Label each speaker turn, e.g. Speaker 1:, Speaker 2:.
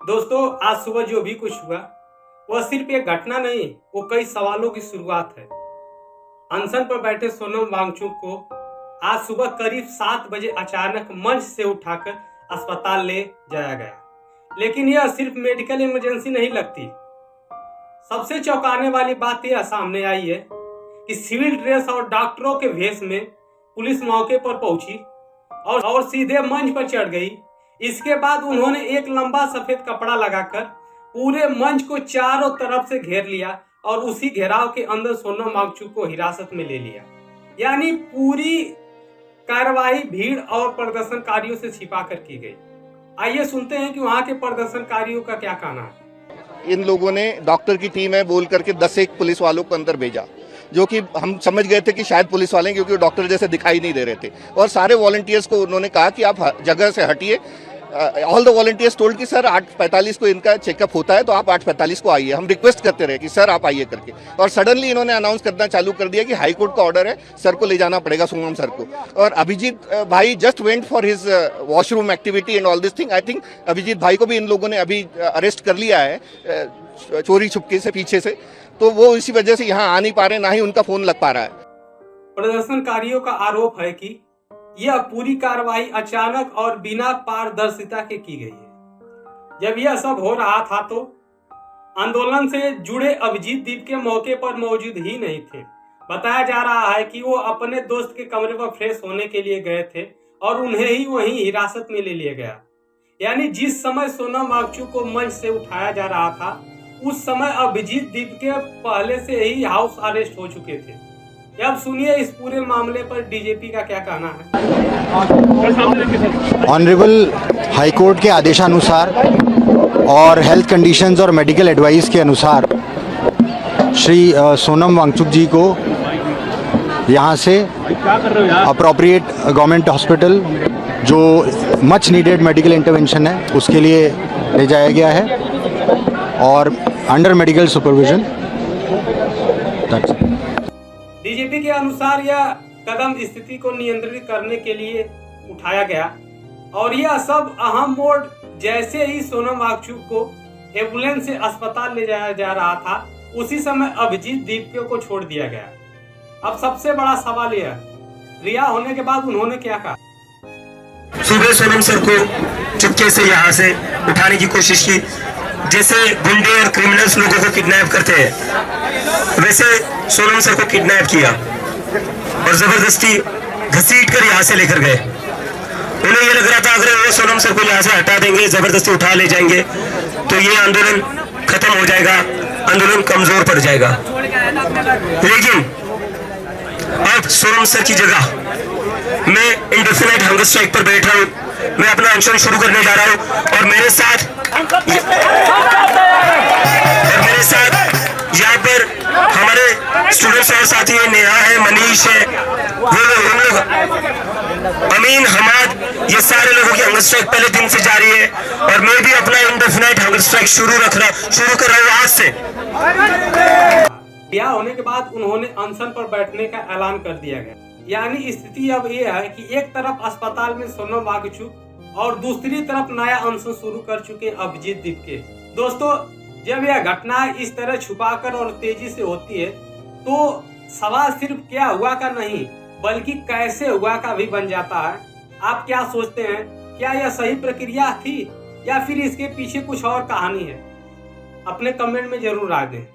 Speaker 1: दोस्तों, आज सुबह जो भी कुछ हुआ वह सिर्फ एक घटना नहीं, वो कई सवालों की शुरुआत है। अनशन पर बैठे सोनम वांगचुक को आज सुबह करीब 7 बजे अचानक मंच से उठाकर अस्पताल ले जाया गया। लेकिन यह सिर्फ मेडिकल इमरजेंसी नहीं लगती। सबसे चौंकाने वाली बात यह सामने आई है कि सिविल ड्रेस और डॉक्टरों के भेष में पुलिस मौके पर पहुंची और सीधे मंच पर चढ़ गई। इसके बाद उन्होंने एक लंबा सफेद कपड़ा लगाकर पूरे मंच को चारों तरफ से घेर लिया और उसी घेराव के अंदर सोनम वांगचुक को हिरासत में ले लिया। यानी पूरी कार्रवाई भीड़ और प्रदर्शनकारियों से छिपा कर की गई। आइए सुनते हैं कि वहां के प्रदर्शनकारियों का क्या कहना है।
Speaker 2: इन लोगों ने डॉक्टर की टीम है बोल करके 10 पुलिस वालों को अंदर भेजा, जो कि हम समझ गए थे कि शायद पुलिस वाले, क्योंकि डॉक्टर जैसे दिखाई नहीं दे रहे थे। और सारे वॉलंटियर्स को उन्होंने कहा कि आप जगह से हटिए। ऑल द वॉलंटियर्स टोल्ड कि सर 8:45 को इनका चेकअप होता है, तो आप 8:45 को आइए। हम रिक्वेस्ट करते रहे कि सर आप आइए करके, और सडनली इन्होंने अनाउंस करना चालू कर दिया कि हाई कोर्ट का ऑर्डर है, सर को ले जाना पड़ेगा, सोनम सर को। और अभिजीत भाई just went for his washroom activity and all this thing. I think Abhijeet भाई को भी इन लोगों ने अभी अरेस्ट कर लिया है चोरी छुपके से, पीछे से, तो वो इसी वजह से यहाँ आ नहीं पा रहे, ना ही उनका फोन लग पा रहा है।
Speaker 1: प्रदर्शनकारियों का आरोप है कि यह पूरी कार्रवाई अचानक और बिना पारदर्शिता के की गई है। जब यह सब हो रहा था तो आंदोलन से जुड़े अभिजीत दीप के मौके पर मौजूद ही नहीं थे। बताया जा रहा है कि वो अपने दोस्त के कमरे पर फ्रेश होने के लिए गए थे और उन्हें ही वहीं हिरासत में ले लिया गया। यानी जिस समय सोनम वांगचुक को मंच से उठाया जा रहा था, उस समय अभिजीत दीप के पहले से ही हाउस अरेस्ट हो चुके थे। अब सुनिए इस पूरे मामले पर डीजीपी का क्या कहना है।
Speaker 3: ऑनरेबल हाई कोर्ट के आदेशानुसार और हेल्थ कंडीशंस और मेडिकल एडवाइस के अनुसार श्री सोनम वांगचुक जी को यहाँ से अप्रोप्रिएट गवर्नमेंट हॉस्पिटल, जो मच नीडेड मेडिकल इंटरवेंशन है, उसके लिए ले जाया गया है और अंडर मेडिकल सुपरविजन।
Speaker 1: डीजीपी के अनुसार यह कदम स्थिति को नियंत्रित करने के लिए उठाया गया और यह सब अहम मोड़ जैसे ही सोनम वांगचुक को एम्बुलेंस से अस्पताल ले जाया जा रहा था, उसी समय अभिजीत दीप को छोड़ दिया गया। अब सबसे बड़ा सवाल यह, रिहा होने के बाद उन्होंने क्या कहा।
Speaker 4: सुबह सोनम सर को चुपके से यहाँ से उठाने की कोशिश की, जैसे गुंडे और क्रिमिनल्स लोगों को किडनैप करते हैं, वैसे सोनम सर को किडनैप किया और जबरदस्ती घसीट कर यहाँ से लेकर गए। उन्हें यह लग रहा था अगर वो सोनम सर को यहाँ से हटा देंगे, जबरदस्ती उठा ले जाएंगे, तो ये आंदोलन खत्म हो जाएगा, आंदोलन कमजोर पड़ जाएगा। लेकिन अब सोनम सर की जगह मैं इंडेफिनिट हंगर स्ट्राइक पर बैठ रहा हूँ। मैं अपना अनशन शुरू करने जा रहा हूँ और मेरे साथ यहाँ पर हमारे स्टूडेंट्स और साथी है, नेहा है, मनीष है, वो लोग अमीन, हमाद, ये सारे लोगों की हंगर स्ट्राइक पहले दिन से जारी है और मैं भी अपना इंडेफिनिट हंगर स्ट्राइक शुरू कर रहा हूँ आज से।
Speaker 1: रिहा होने के बाद उन्होंने अनशन पर बैठने का ऐलान कर दिया गया। यानी स्थिति अब यह है कि एक तरफ अस्पताल में सोनम वांगचुक और दूसरी तरफ नया अनशन शुरू कर चुके अभिजीत दीप के। दोस्तों, जब यह घटना इस तरह छुपाकर और तेजी से होती है, तो सवाल सिर्फ क्या हुआ का नहीं, बल्कि कैसे हुआ का भी बन जाता है। आप क्या सोचते हैं? क्या यह सही प्रक्रिया थी या फिर इसके पीछे कुछ और कहानी है? अपने कमेंट में जरूर राय दें।